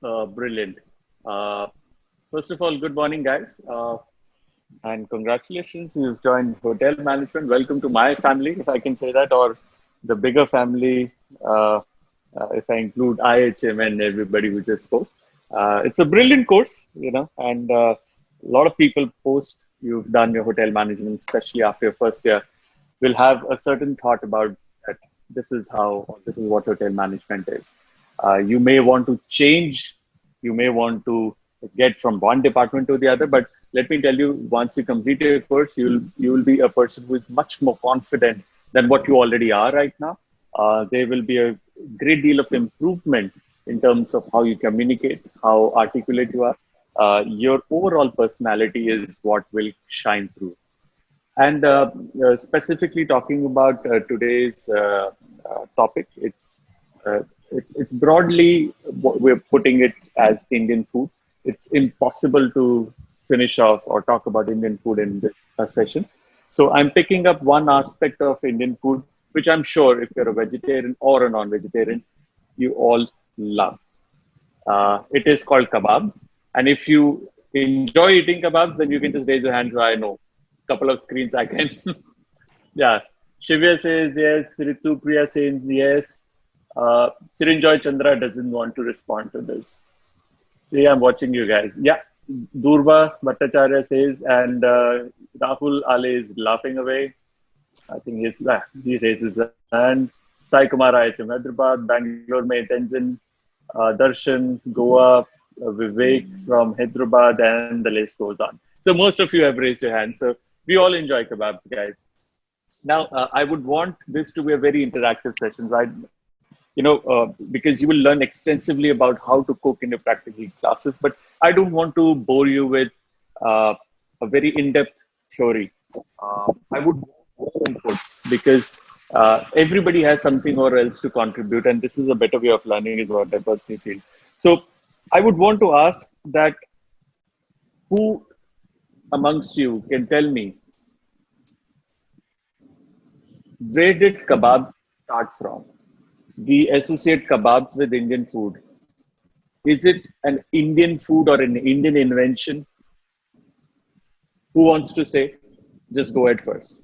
Brilliant. Uh, First of all, good morning, guys. And congratulations, you've joined hotel management. Welcome to my family, if I can say that, or the bigger family, if I include IHM and everybody who just spoke. It's a brilliant course, and a lot of people post you've done your hotel management, especially after your first year, will have a certain thought about that. This is how, or this is what hotel management is. You may want to change, you may want to get from one department to the other, but let me tell you, once you complete your course, you will be a person who is much more confident than what you already are right now. There will be a great deal of improvement in terms of how you communicate, how articulate you are. Your overall personality is what will shine through. And specifically talking about today's topic, it's broadly we're putting it as Indian food. It's impossible to finish off or talk about Indian food in this session. So I'm picking up one aspect of Indian food, which I'm sure if you're a vegetarian or a non-vegetarian, you all love. It is called kebabs. And if you enjoy eating kebabs, then you can just raise your hand. So I know. Couple of screens I can. Yeah. Shivya says yes. Ritu Priya says yes. Sirinjoy Chandra doesn't want to respond to this. See, I'm watching you guys. Yeah. Durva Bhattacharya says, and Rahul Ale is laughing away. I think he raises his hand. Sai Kumar IHM Hyderabad, Bangalore May Tenzin, Darshan, Goa, Vivek from Hyderabad, and the list goes on. So most of you have raised your hands. So we all enjoy kebabs, guys. Now, I would want this to be a very interactive session, right? Because you will learn extensively about how to cook in your practical classes. But I don't want to bore you with uh, a very in-depth theory. I would want inputs because everybody has something or else to contribute, and this is a better way of learning, is what I personally feel. So, I would want to ask that who amongst you can tell me where did kebabs start from? We associate kebabs with Indian food. Is it an Indian food or an Indian invention? Who wants to say? Just go ahead first.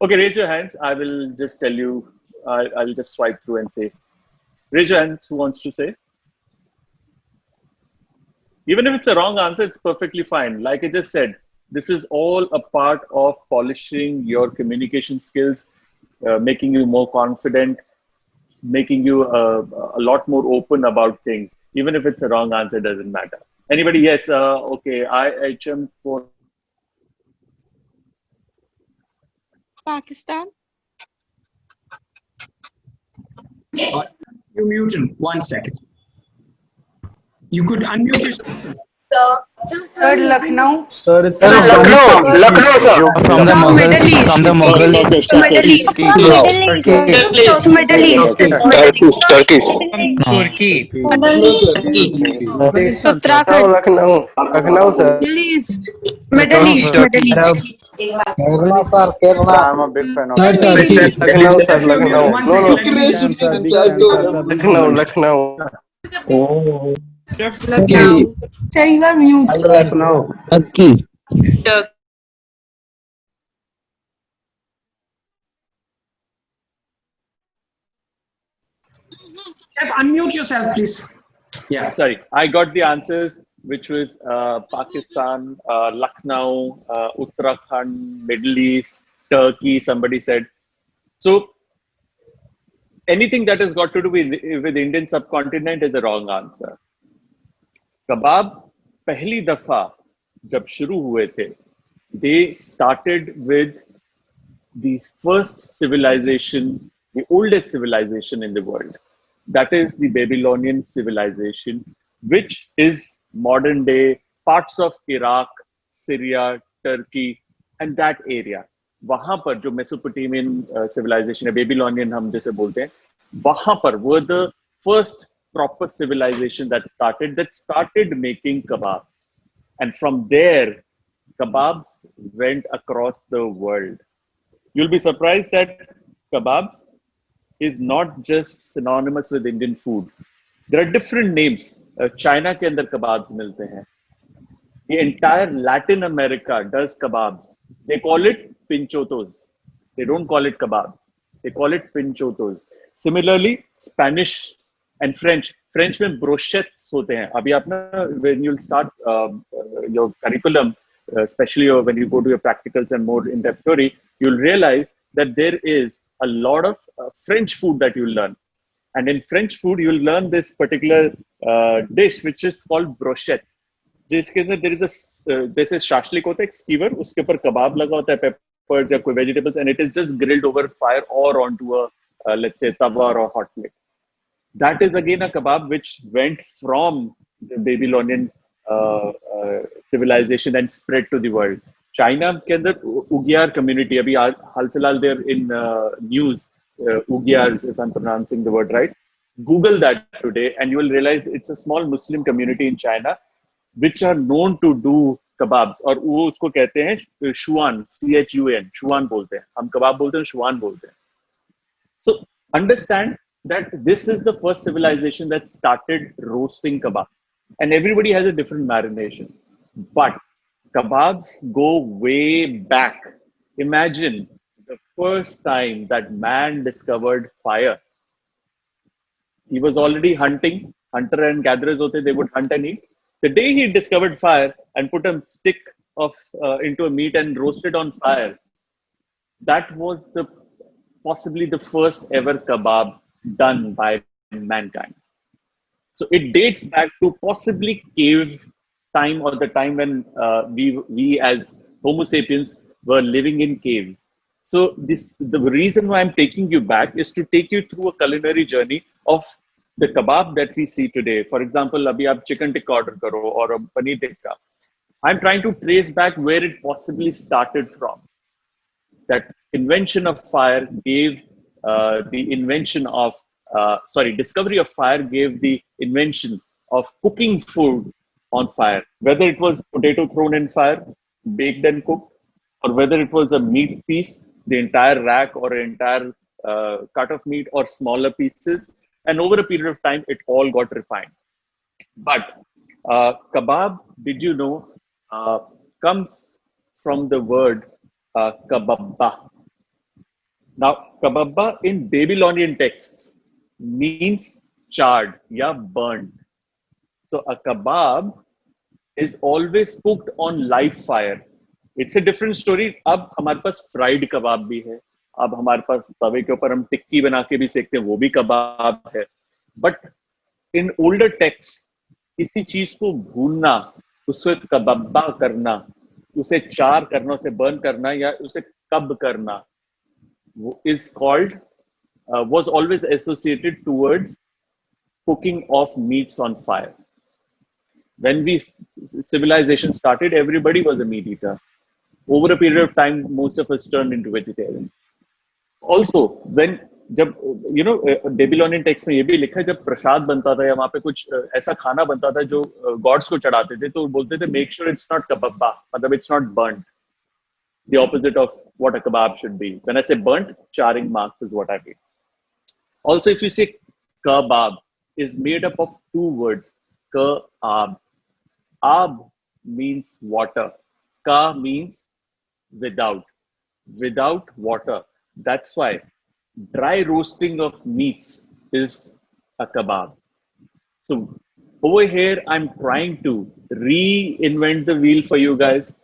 Okay, raise your hands. I will just tell you. I'll just swipe through and say. Raise your hands. Who wants to say? Even if it's a wrong answer, it's perfectly fine. Like I just said, this is all a part of polishing your communication skills, making you more confident, making you a lot more open about things. Even if it's a wrong answer, doesn't matter. Anybody? Yes. Okay. IHM for Pakistan. You mute him. 1 second. You could unmute yourself. Sir, Lucknow. Sir, it's Sir, Lucknow, sir. from the From Mughals. Middle East. From the Mughals. Middle East. Turkey. Middle East. Turkey. Turkey. Uttarakhand. Lucknow, sir. Middle East. Middle East. Middle East. Kerala, sir, Kerala. I'm a big fan of Turkey. Lucknow, sir. Lucknow. 1 second. Lucknow. Oh. Lucknow. Sir, you are mute. Lucknow. Turkey. Chef, unmute yourself, please. Yeah. sorry, I got the answers, which was Pakistan, Lucknow, Uttarakhand, Middle East, Turkey. Somebody said so. Anything that has got to do with Indian subcontinent is a wrong answer. Kebab पहली दफा जब शुरू हुए थे, they started with the first civilization, the oldest civilization in the world. That is the Babylonian civilization, which is modern day parts of Iraq, Syria, Turkey, and that area. वहां पर जो Mesopotamian civilisation है, Babylonian हम जैसे बोलते हैं, वहां पर were the first proper civilization that started making kebab, and from there kebabs went across the world. You'll be surprised that kebabs is not just synonymous with Indian food. There are different names. China के अंदर kebabs मिलते हैं. The entire Latin America does kebabs. They call it pinchotos. They don't call it kebabs. They call it pinchotos. Similarly, Spanish and French. French में brochettes होते हैं. अभी आप ना, when you'll start your curriculum, especially when you go to your practicals and more in-depth theory, you'll realize that there is a lot of French food that you'll learn. And in French food, you'll learn this particular dish, which is called brochette. जिसके अंदर there is a जैसे shashlik होता है एक skewer, उसके ऊपर कबाब लगा होता है, peppers या कोई vegetables, and it is just grilled over fire or onto a let's say tawa or a hot plate. That is again a kebab which went from the Babylonian civilization and spread to the world. China के अंदर Ugyar community, अभी हाल फिलहाल they're in news, Ugyars, if I'm pronouncing the word right. Google that today and you will realize it's a small Muslim community in China which are known to do kebabs. और वो उसको कहते हैं शुआन, CHUAN, शुआन बोलते हैं. हम कबाब बोलते हैं, शुआन बोलते हैं. So understand that this is the first civilization that started roasting kebab, and everybody has a different marination. But kebabs go way back. Imagine the first time that man discovered fire. He was already hunting. Hunter and gatherers hote, they would hunt and eat. The day he discovered fire and put a stick of into a meat and roasted on fire, that was possibly the first ever kebab done by mankind. So it dates back to possibly cave time, or the time when we as Homo sapiens were living in caves. So the reason why I'm taking you back is to take you through a culinary journey of the kebab that we see today. For example, abhi aap chicken tikka order karo or a paneer tikka. I'm trying to trace back where it possibly started from. That invention of fire gave discovery of fire gave the invention of cooking food on fire. Whether it was potato thrown in fire, baked and cooked, or whether it was a meat piece, the entire rack or entire cut of meat or smaller pieces. And over a period of time, it all got refined. But kebab, did you know, comes from the word kababba. Now, kababba in Babylonian texts means charred, ya burned. So a kebab is always cooked on live fire. It's a different story. अब हमारे पास fried kebab भी है. अब हमारे पास तवे के ऊपर हम टिक्की बना के भी सेकते हैं, वो भी कबाब है. But in older texts, किसी चीज को भूनना, उसे कबाब्बा करना, उसे चार करना, उसे बर्न करना या उसे कब करना, is called was always associated towards cooking of meats on fire. When civilization started, everybody was a meat eater. Over a period of time, most of us turned into vegetarians. Also, when जब Babylonian text में ये भी लिखा है, जब प्रसाद बनता था या वहां पे कुछ ऐसा खाना बनता था जो गॉड्स को चढ़ाते थे, तो बोलते थे मेक श्योर इट्स नॉट कबाब्बा, मतलब it's not burned. The opposite of what a kebab should be. When I say burnt, charring marks is what I mean. Also, if you say kebab, is made up of two words. Ka-ab. Ab means water. Ka means without. Without water. That's why dry roasting of meats is a kebab. So over here, I'm trying to reinvent the wheel for you guys.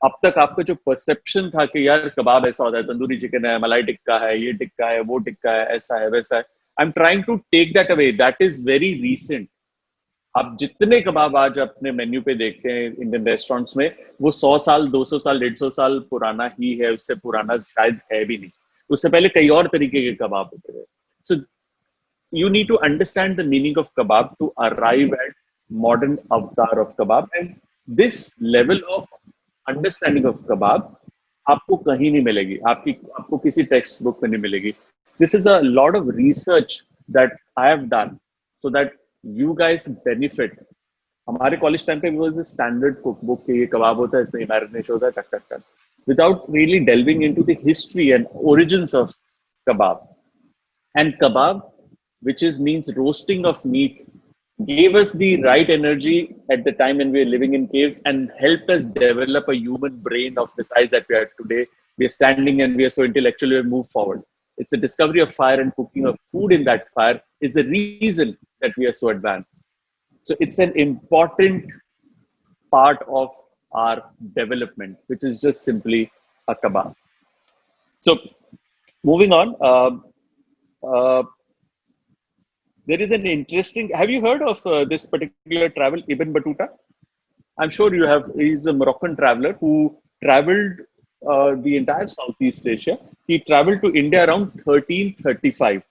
अब तक आपका जो perception था कि यार कबाब ऐसा होता है, तंदूरी चिकन है, मलाई टिक्का है, ये टिक्का है, वो टिक्का है, ऐसा है, वैसा है. I am trying to take that away. That is very recent. आप जितने कबाब आज अपने मेन्यू पे देखते हैं इंडियन रेस्टोरेंट्स में, वो 100 साल, 200 साल, 150 साल पुराना ही है. उससे पुराना शायद है भी नहीं. उससे पहले कई और तरीके के कबाब होते थे. सो you need to understand the meaning of kebab to arrive at modern avatar of kebab. And this level of understanding of kebab आपको कहीं नहीं मिलेगी, आपको किसी टेक्स्ट बुक में नहीं मिलेगी. This is a lot of research that I have done so that you guys benefit. हमारे कॉलेज टाइम पे was a standard cookbook कि ये कबाब होता है, इसमें मैरिनेशन होता है, टक टक टक, without really delving into the history and origins of kebab. And kebab, which is means roasting of meat, gave us the right energy at the time when we were living in caves and helped us develop a human brain of the size that we are today. We are standing and we are so intellectual, we move forward. It's the discovery of fire and cooking of food in that fire is the reason that we are so advanced. So it's an important part of our development, which is just simply a kebab. So moving on, there is an interesting. Have you heard of this particular travel, Ibn Battuta? I'm sure you have. He's a Moroccan traveler who traveled the entire Southeast Asia. He traveled to India around 1335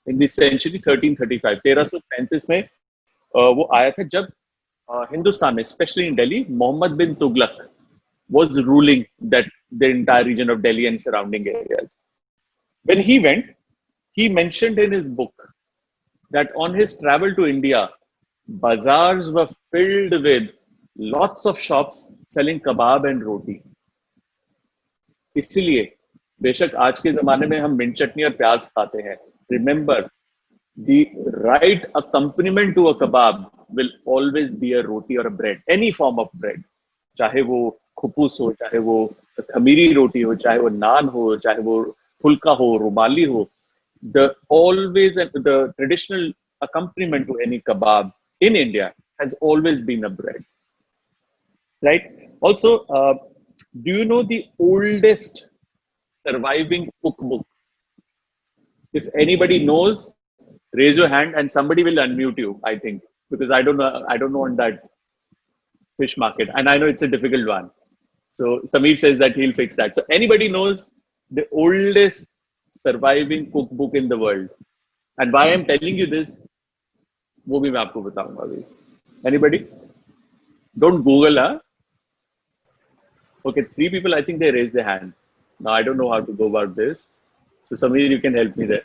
in the century 1335. 1335 में वो आया था जब हिंदुस्तान में, especially in Delhi, Muhammad bin Tughlaq was ruling that the entire region of Delhi and surrounding areas. When he went, he mentioned in his book that on his travel to India, bazaars were filled with lots of shops selling kebab and roti. इसलिए बेशक आज के जमाने में हम mint चटनी और प्याज खाते हैं. Remember, the right accompaniment to a kebab will always be a roti or a bread, any form of bread. चाहे वो खुपूस हो, चाहे वो खमीरी रोटी हो, चाहे वो नान हो, चाहे वो फुल्का हो, रुमाली हो. The traditional accompaniment to any kebab in India has always been a bread, right? Also, do you know the oldest surviving cookbook? If anybody knows, raise your hand and somebody will unmute you, I think, because I don't know on that fish market, and I know it's a difficult one. So Sameer says that he'll fix that. So anybody knows the oldest surviving cookbook in the world, and why I'm telling you this, वो भी मैं आपको बताऊंगा अभी. Anybody? Don't Google, huh? Okay, 3 people, I think they raised their hand. Now I don't know how to go about this. So Sameer, you can help me there.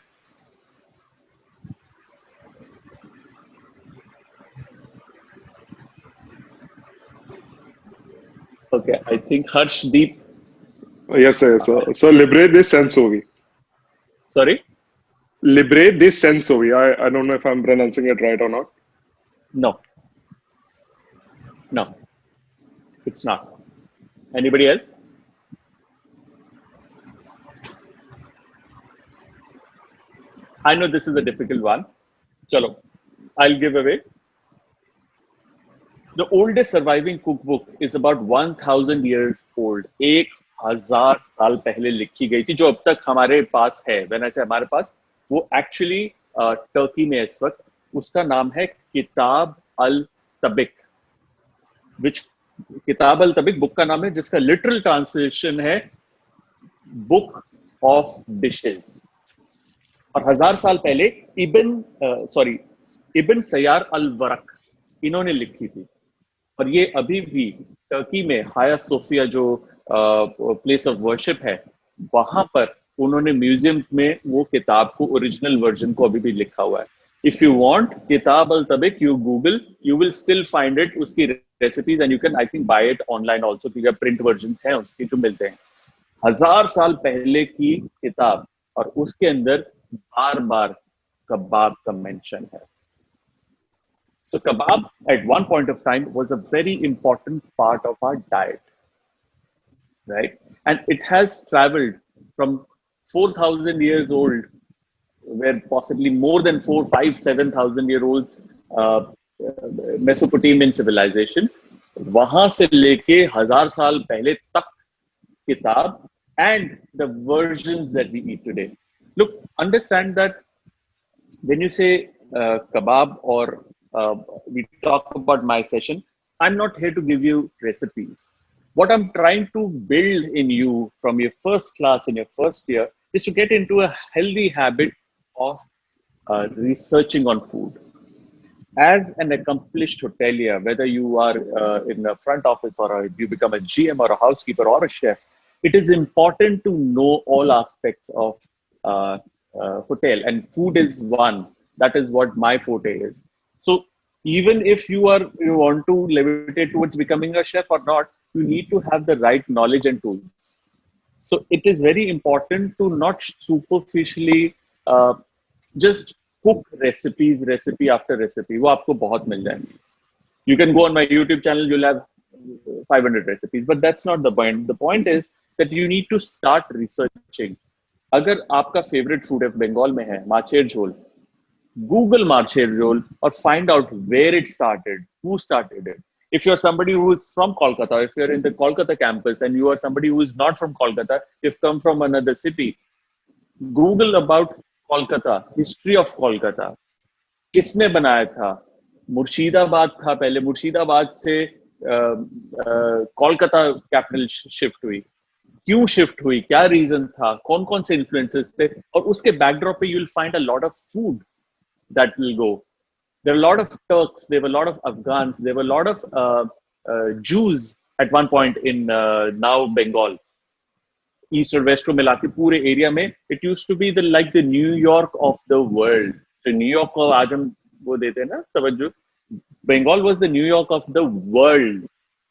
Okay, I think Harshdeep. Yes, sir. So Libre de Sensovi. Sorry? Libre de Sensovi. I don't know if I'm pronouncing it right or not. No. No. It's not. Anybody else? I know this is a difficult one. Chalo, I'll give away. The oldest surviving cookbook is about 1,000 years old. 1,000 साल पहले लिखी गई थी, जो अब तक हमारे पास है. When I say हमारे पास, वो actually टर्की में इस वक्त. उसका नाम है किताब अल तबिक. Which किताब अल तबिक बुक का नाम है, जिसका लिटरल ट्रांसलेशन है बुक ऑफ डिशेस. और 1000 साल पहले इब्न सयार अल वरक इन्होंने लिखी थी. और ये अभी भी टर्की में हाया सोफिया जो प्लेस ऑफ वर्शिप है, वहां पर उन्होंने म्यूजियम में वो किताब को, ओरिजिनल वर्जन को अभी भी लिखा हुआ है. इफ यू वांट किताब अल तबिक, you Google, you will still find it, उसकी recipes, and you can I think buy it online also, क्योंकि प्रिंट वर्जन है उसके जो मिलते हैं. 1000 साल पहले की किताब, और उसके अंदर बार बार कबाब का मेंशन है. So kebab at one point of time was a very important part of our diet, right? And it has traveled from 4,000 years old, where possibly more than 4, 5, 7,000 year old Mesopotamian civilization, वहां से लेके 1000 साल पहले तक किताब, and the versions that we eat today. Look, understand that when you say kebab or we talk about my session, I'm not here to give you recipes. What I'm trying to build in you from your first class in your first year is to get into a healthy habit of researching on food. As an accomplished hotelier, whether you are in the front office or you become a GM or a housekeeper or a chef, it is important to know all aspects of hotel, and food is one. That is what my forte is. So even if you want to levitate towards becoming a chef or not, you need to have the right knowledge and tools. So it is very important to not superficially just cook recipe after recipe. वो आपको बहुत मिल जाएंगी. You can go on my YouTube channel, you'll have 500 recipes, but that's not the point. The point is that you need to start researching. अगर आपका favorite food है बंगाल में है माछेर झोल, Google Marcher Roll or find out where it started, who started it. If you're somebody who is from Kolkata, if you're in the Kolkata campus and you are somebody who is not from Kolkata, you've come from another city, Google about Kolkata, history of Kolkata. किसने बनाया था? मुर्शिदाबाद था पहले, मुर्शिदाबाद से Kolkata capital shift हुई. क्यों shift हुई, क्या रीजन था, कौन कौन से इन्फ्लुएंसेस थे, और उसके बैकड्रॉप पे you will find a lot of food that will go. There were a lot of Turks, there were a lot of Afghans, there were a lot of Jews at one point in now Bengal. East or West को मिला के पूरे area में it used to be the like the New York of the world. So New York को आज हम वो देते हैं ना तवज्जो. Bengal was the New York of the world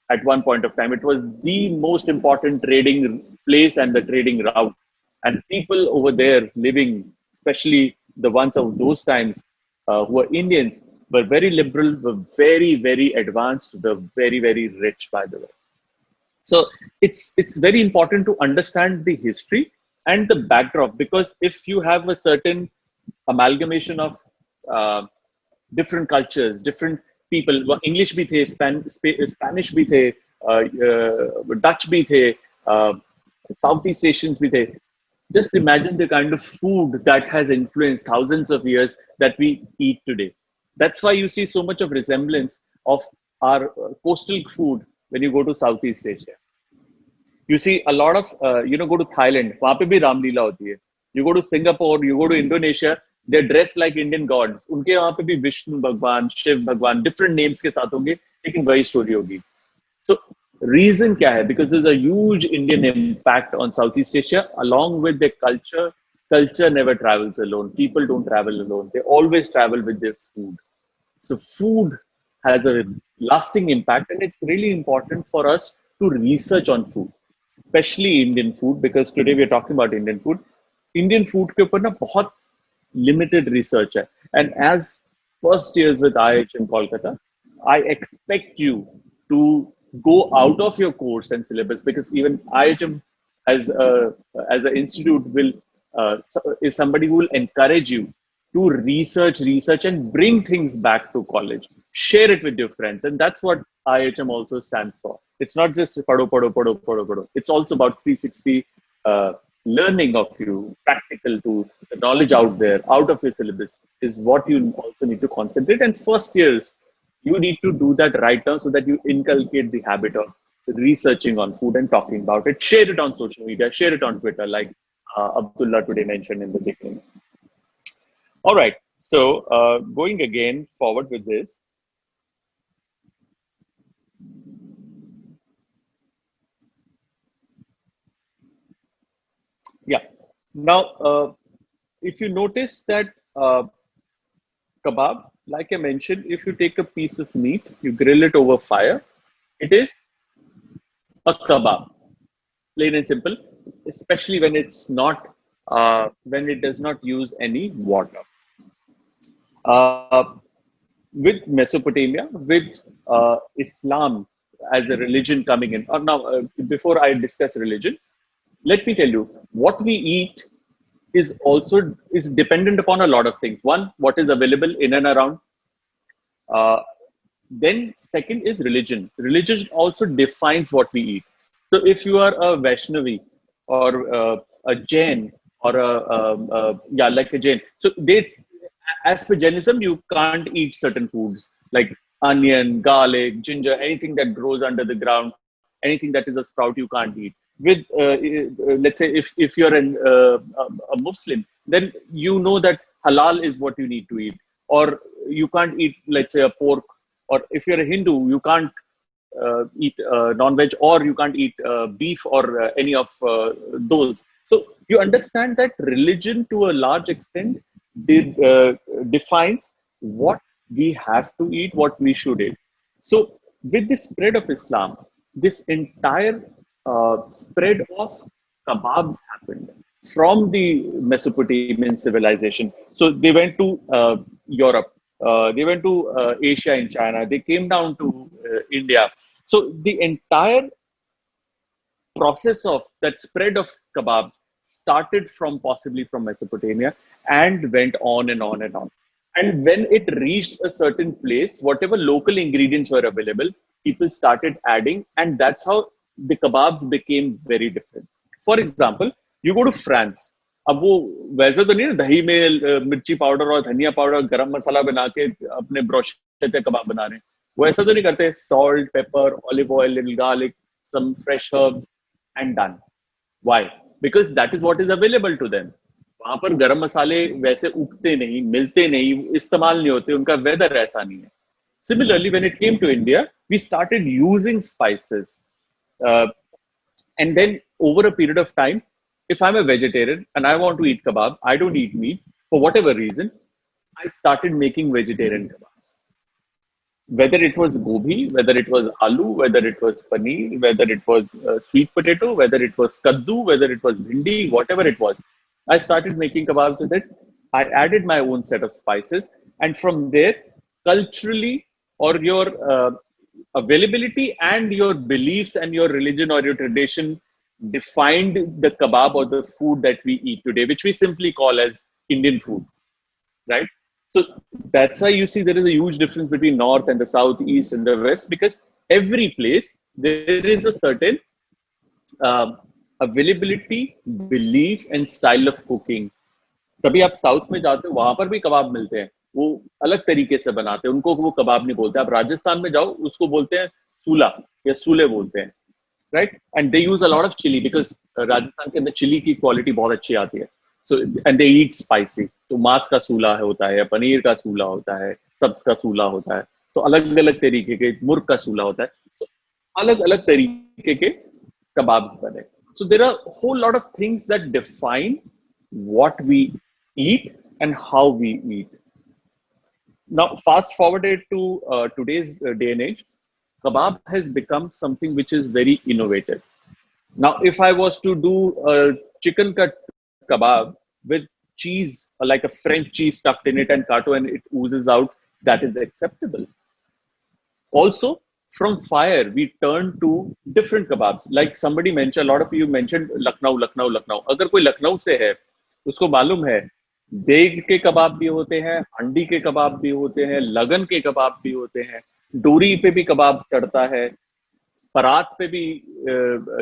at one point of time. It was the most important trading place and the trading route. And people over there living, especially the ones of those times who were Indians, were very liberal, were very, very advanced, were very, very rich, by the way. So it's very important to understand the history and the backdrop, because if you have a certain amalgamation of different cultures, different people, English bhi the, Spanish bhi the, Dutch bhi the, Southeast Asians bhi the. Just imagine the kind of food that has influenced thousands of years that we eat today. That's why you see so much of resemblance of our coastal food when you go to Southeast Asia. You see a lot of, go to Thailand, वहाँ पे भी रामलीला होती है. You go to Singapore, you go to Indonesia, they're dressed like Indian gods. उनके वहाँ पे भी विष्णु भगवान, शिव भगवान, different names के साथ होंगे, लेकिन वही story होगी. So reason क्या है? Because there's a huge Indian impact on Southeast Asia along with their culture. Culture never travels alone. People don't travel alone. They always travel with their food. So food has a lasting impact, and it's really important for us to research on food, especially Indian food, because today we are talking about Indian food. Indian food के ऊपर ना बहुत limited research है. And as first years with IHM Kolkata, I expect you to go out of your course and syllabus, because even IHM as an institute will is somebody who will encourage you to research and bring things back to college, share it with your friends, and that's what IHM also stands for. It's not just pado. It's also about 360 learning of you, practical to the knowledge out there, out of your syllabus is what you also need to concentrate. And first years, you need to do that right now so that you inculcate the habit of researching on food and talking about it. Share it on social media, share it on Twitter, like Abdullah today mentioned in the beginning. All right, so going again forward with this. Yeah, now if you notice that kebab, like I mentioned, if you take a piece of meat, you grill it over fire, it is a kebab, plain and simple, especially when it's not, when it does not use any water. With Mesopotamia, with Islam as a religion coming in, now before I discuss religion, let me tell you, what we eat is also dependent upon a lot of things. One, what is available in and around. Then second is religion. Religion also defines what we eat. So if you are a Vaishnavi or a Jain or like a Jain, so they, as per Jainism, you can't eat certain foods like onion, garlic, ginger, anything that grows under the ground, anything that is a sprout you can't eat. With let's say if you're a Muslim, then you know that halal is what you need to eat, or you can't eat, let's say, a pork, or if you're a Hindu, you can't eat non-veg, or you can't eat beef or any of those. So you understand that religion to a large extent defines what we have to eat, what we should eat. So with the spread of Islam, this entire spread of kebabs happened. from the Mesopotamian civilization. So they went to Europe, they went to Asia and China, they came down to India. So the entire process of that spread of kebabs started from possibly from Mesopotamia and went on and on and on. And when it reached a certain place, whatever local ingredients were available, people started adding, and that's how the kebabs became very different. For example, you go to France. अब वो वैसे तो नहीं ना दही में मिर्ची powder और धनिया पाउडर गरम मसाला बना के अपने ब्रोशेते कबाब बना रहे हैं. वो ऐसा तो नहीं करते. Salt, pepper, olive oil, little garlic, some fresh herbs, and done. Why? Because that is what is available to them. वहां पर गरम मसाले वैसे उगते नहीं, मिलते नहीं, इस्तेमाल नहीं होते, उनका वेदर ऐसा नहीं है. Similarly, when it came to India, we started using spices. And then over a period of time, if I'm a vegetarian and I want to eat kebab, I don't eat meat for whatever reason, I started making vegetarian kebabs. Whether it was gobi, whether it was aloo, whether it was paneer, whether it was sweet potato, whether it was kaddu, whether it was bhindi, whatever it was, I started making kebabs with it. I added my own set of spices, and from there, culturally, or your availability and your beliefs and your religion or your tradition defined the kebab or the food that we eat today, which we simply call as Indian food, right? So that's why you see there is a huge difference between North and the South, East and the West, because every place there is a certain availability, belief and style of cooking. कभी आप south में जाते हो वहां पर भी कबाब मिलते हैं, वो अलग तरीके से बनाते हैं, उनको वो कबाब नहीं बोलते. आप राजस्थान में जाओ उसको बोलते हैं सूला या सूले बोलते हैं, right. And they use a lot of chilli because Rajasthan के अंदर चिली की क्वालिटी बहुत अच्छी आती है. So and they eat spicy. तो मांस का सूला होता है या पनीर का सूला होता है, सब्ज का सूला होता है, तो अलग अलग तरीके के, मुर्ग का सूला होता है. सो अलग अलग तरीके के कबाब्स बने. So there are whole lot of things that define what we eat and how we eat. Now, fast forwarded to today's day and age, kebab has become something which is very innovative. Now, if I was to do a chicken cut kebab with cheese, like a French cheese stuffed in it and kato and it oozes out, that is acceptable. Also, from fire, we turn to different kebabs. Like somebody mentioned, a lot of you mentioned Lucknow. अगर कोई लखनऊ से है, उसको मालूम है देग के कबाब भी होते हैं, हंडी के कबाब भी होते हैं, लगन के कबाब भी होते हैं, डोरी पे भी कबाब चढ़ता है, परात पे भी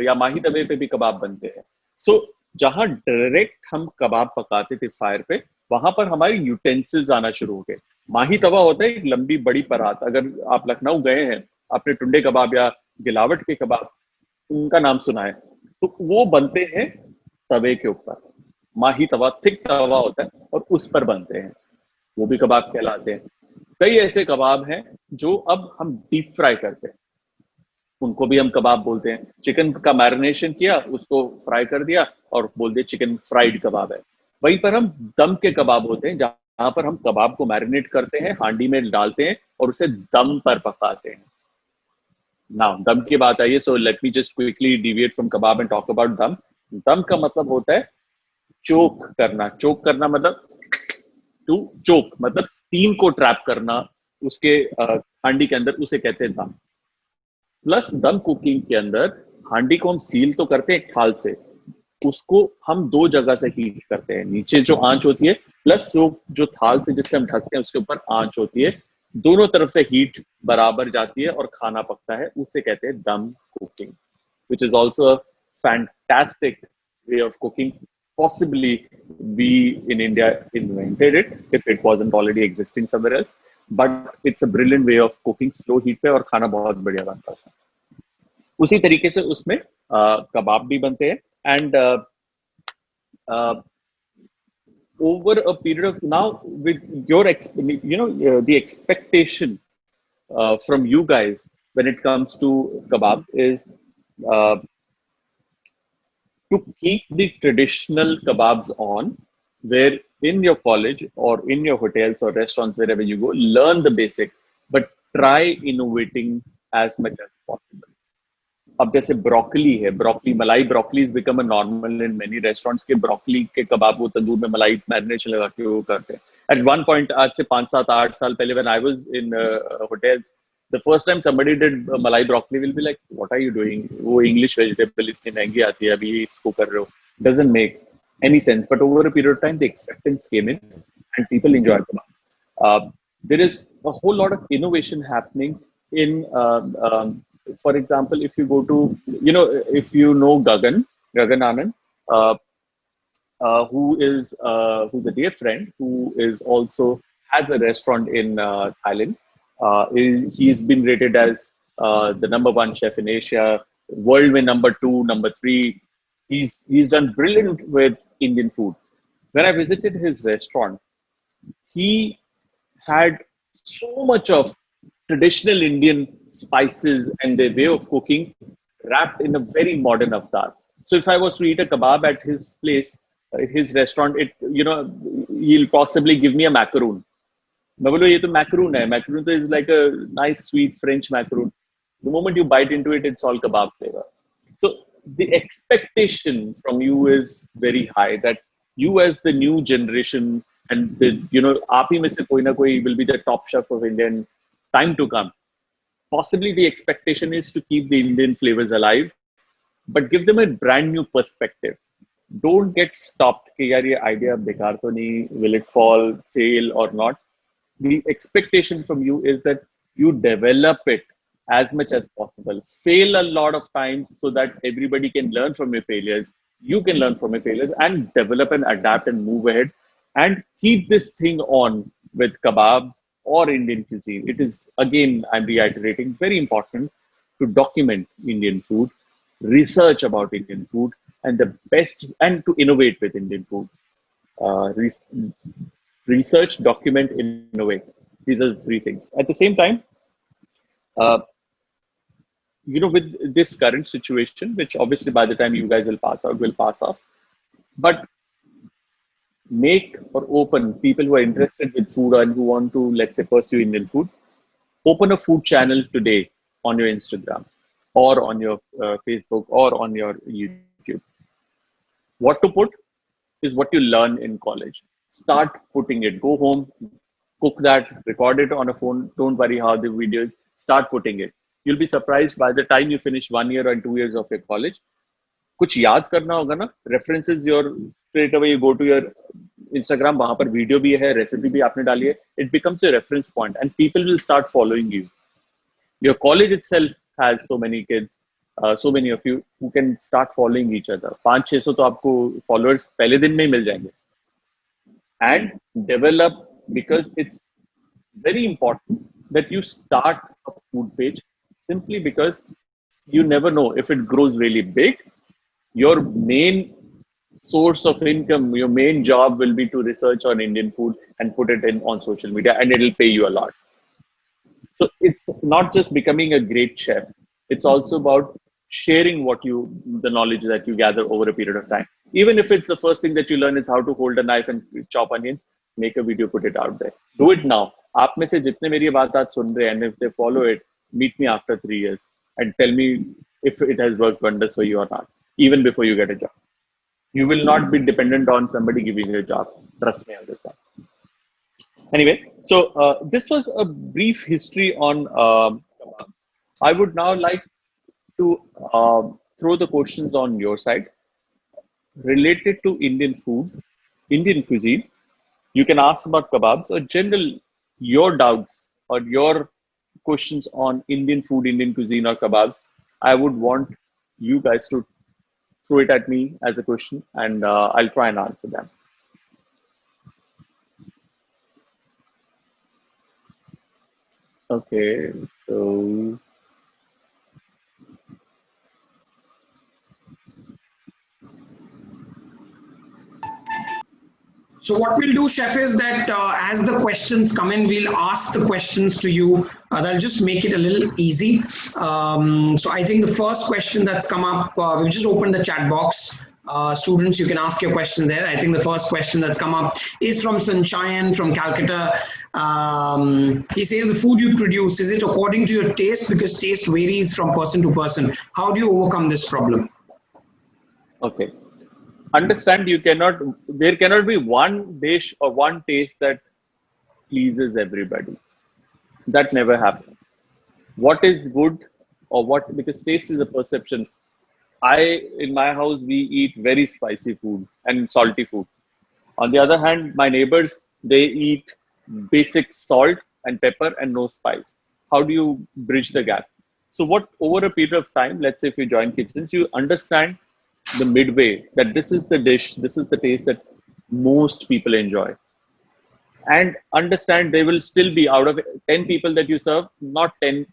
या माही तवे पे भी कबाब बनते हैं. सो जहां डायरेक्ट हम कबाब पकाते थे फायर पे, वहां पर हमारे यूटेंसिल्स आना शुरू हो गए. माही तवा होता है एक लंबी बड़ी परात. अगर आप लखनऊ गए हैं, आपने टुंडे कबाब या गिलावट के कबाब उनका नाम सुना है, तो वो बनते हैं तवे के ऊपर. माही तवा, थिक तवा होता है और उस पर बनते हैं, वो भी कबाब कहलाते हैं. कई ऐसे कबाब हैं जो अब हम डीप फ्राई करते हैं, उनको भी हम कबाब बोलते हैं. चिकन का मैरिनेशन किया, उसको फ्राई कर दिया और बोल दिया चिकन फ्राइड कबाब है. वहीं पर हम दम के कबाब होते हैं, जहां पर हम कबाब को मैरिनेट करते हैं, हांडी में डालते हैं और उसे दम पर पकाते हैं. नाउ दम की बात आई है, so let me just quickly deviate from kebab and talk about them. दम का मतलब होता है चोक करना. चोक करना मतलब टू चोक मतलब स्टीम को ट्रैप करना उसके हांडी के अंदर, उसे कहते हैं दम. प्लस दम कुकिंग के अंदर हांडी को हम सील तो करते हैं थाल से, उसको हम दो जगह से हीट करते हैं. नीचे जो आंच होती है प्लस जो थाल से जिससे हम ढकते हैं उसके ऊपर आंच होती है, दोनों तरफ से हीट बराबर जाती है और खाना पकता है. उसे कहते हैं दम cooking, which is also a fantastic way of cooking. Possibly we in India invented it if it wasn't already existing somewhere else, but it's a brilliant way of cooking slow heat पे और खाना बहुत बढ़िया बनता है. उसी तरीके से उसमें कबाब भी बनते हैं. And over a period of now, with your the expectation from you guys when it comes to kebab is to keep the traditional kebabs on, where in your college or in your hotels or restaurants, wherever you go, learn the basic, but try innovating as much as possible. अब जैसे broccoli है, broccoli, मलाई broccoli is become a normal in many restaurants के broccoli के कबाब वो तंदूर में मलाई marination लगा के वो करते हैं. At one point, आज से 5, 7, 8 साल पहले, when I was in hotels, the first time somebody did malai broccoli, will be like, what are you doing? वो English vegetable इतनी महंगी आती है, अभी इसको कर रहे हो. Doesn't make any sense. But over a period of time, the acceptance came in, and people enjoy kebab. There is a whole lot of innovation happening in, for example, if you go to, if you know Gagan Anand, who's a dear friend who is also has a restaurant in Thailand. He's been rated as the #1 chef in Asia, world with #2, #3. He's done brilliant with Indian food. When I visited his restaurant, he had so much of traditional Indian spices and their way of cooking wrapped in a very modern avatar. So if I was to eat a kebab at his place, his restaurant, he'll possibly give me a macaroon. मैं बोलो ये तो macaroon है. Macaroon तो is like a nice sweet French macaroon. The moment you bite into it, it's all kebab flavor. So the expectation from you is very high that you as the new generation and आप ही में से कोई ना कोई will be the top chef of Indian time to come. Possibly the expectation is to keep the Indian flavors alive, but give them a brand new perspective. Don't get stopped कि यार ये idea बेकार तो नहीं, will it fall, fail or not. The expectation from you is that you develop it as much as possible. Fail a lot of times so that everybody can learn from your failures. You can learn from your failures and develop and adapt and move ahead and keep this thing on with kebabs or Indian cuisine. It is, again, I'm reiterating, very important to document Indian food, research about Indian food, and the best, and to innovate with Indian food. Research, document, innovate. These are the three things. At the same time, with this current situation, which obviously by the time you guys will pass off, but make or open people who are interested with food and who want to, let's say, pursue Indian food, open a food channel today on your Instagram or on your Facebook or on your YouTube. What to put is what you learn in college. Start putting it. Go home, cook that, record it on a phone. Don't worry how the videos. Start putting it. You'll be surprised by the time you finish 1 year or 2 years of your college. कुछ याद करना होगा ना, references your straight away you go to your Instagram, वहाँ पर video भी है, recipe भी आपने डाली है. It becomes a reference point and people will start following you. Your college itself has so many kids, so many of you who can start following each other. 500-600 तो आपको followers पहले दिन में ही मिल जाएंगे. And develop, because it's very important that you start a food page simply because you never know if it grows really big. Your main source of income, your main job will be to research on Indian food and put it in on social media, and it'll pay you a lot. So it's not just becoming a great chef. It's also about sharing the knowledge that you gather over a period of time. Even if it's the first thing that you learn is how to hold a knife and chop onions, make a video, put it out there. Do it now. आप में से जितने मेरी बात आज सुन रहे हैं, and if they follow it, meet me after 3 years and tell me if it has worked wonders for you or not, even before you get a job. You will not be dependent on somebody giving you a job. Trust me on this one. Anyway, so this was a brief history on kebab. I would now like to throw the questions on your side related to Indian food, Indian cuisine. You can ask about kebabs or general your doubts or your questions on Indian food, Indian cuisine or kebabs. I would want you guys to throw it at me as a question and I'll try and answer them. Okay, so So what we'll do, Chef, is that as the questions come in, we'll ask the questions to you. That'll just make it a little easy. So I think the first question that's come up, we've just opened the chat box. Students, you can ask your question there. I think the first question that's come up is from Sanchayan from Calcutta. He says, the food you produce, is it according to your taste? Because taste varies from person to person. How do you overcome this problem? Okay. Understand, there cannot be one dish or one taste that pleases everybody. That never happens. What is good because taste is a perception. In my house, we eat very spicy food and salty food. On the other hand, my neighbors, they eat basic salt and pepper and no spice. How do you bridge the gap? So over a period of time, let's say if you join kitchens, you understand the midway that this is the dish, this is the taste that most people enjoy. And understand they will still be, out of 10 people that you serve, not 10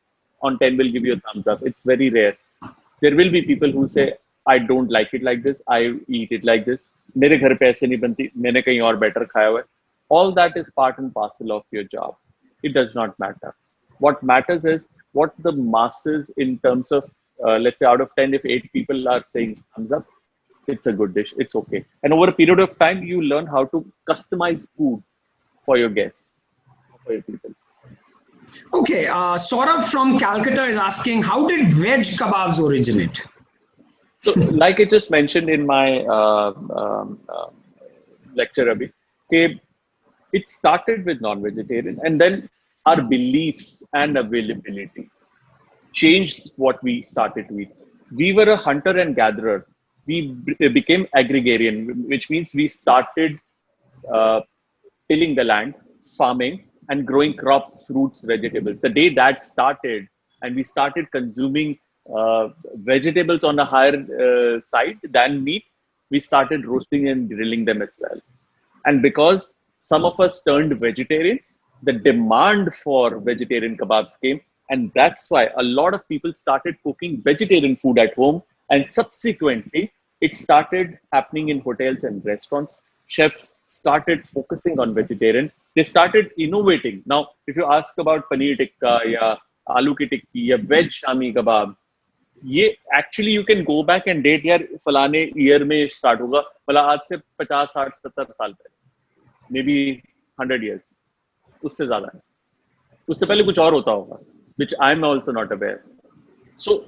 on 10 will give you a thumbs up. It's very rare. There will be people who say, I don't like it like this, I eat it like this. मेरे घर पे ऐसे नहीं बनती, मैंने कहीं और better खाया हुआ है. All that is part and parcel of your job. It does not matter. What matters is what the masses, in terms of, let's say out of 10, if 8 people are saying thumbs up, it's a good dish, it's okay. And over a period of time, you learn how to customize food for your guests, for your people. Okay, Saurabh from Calcutta is asking, how did veg kebabs originate? So, like I just mentioned in my lecture, Abhi, it started with non-vegetarian, and then our beliefs and availability changed what we started to eat. We were a hunter and gatherer. We became agrarian, which means we started tilling the land, farming, and growing crops, fruits, vegetables. The day that started, and we started consuming vegetables on a higher side than meat, we started roasting and grilling them as well. And because some of us turned vegetarians, the demand for vegetarian kebabs came. And that's why a lot of people started cooking vegetarian food at home. And subsequently, it started happening in hotels and restaurants. Chefs started focusing on vegetarian. They started innovating. Now, if you ask about paneer tikka, ya aloo ki tikki, ya veg shami kebab, actually you can go back and date यार फलाने year में start होगा, मतलब आज से 50, 60, 70 साल पहले, maybe 100 years, उससे ज़्यादा है, उससे पहले कुछ और होता होगा, which I am also not aware. So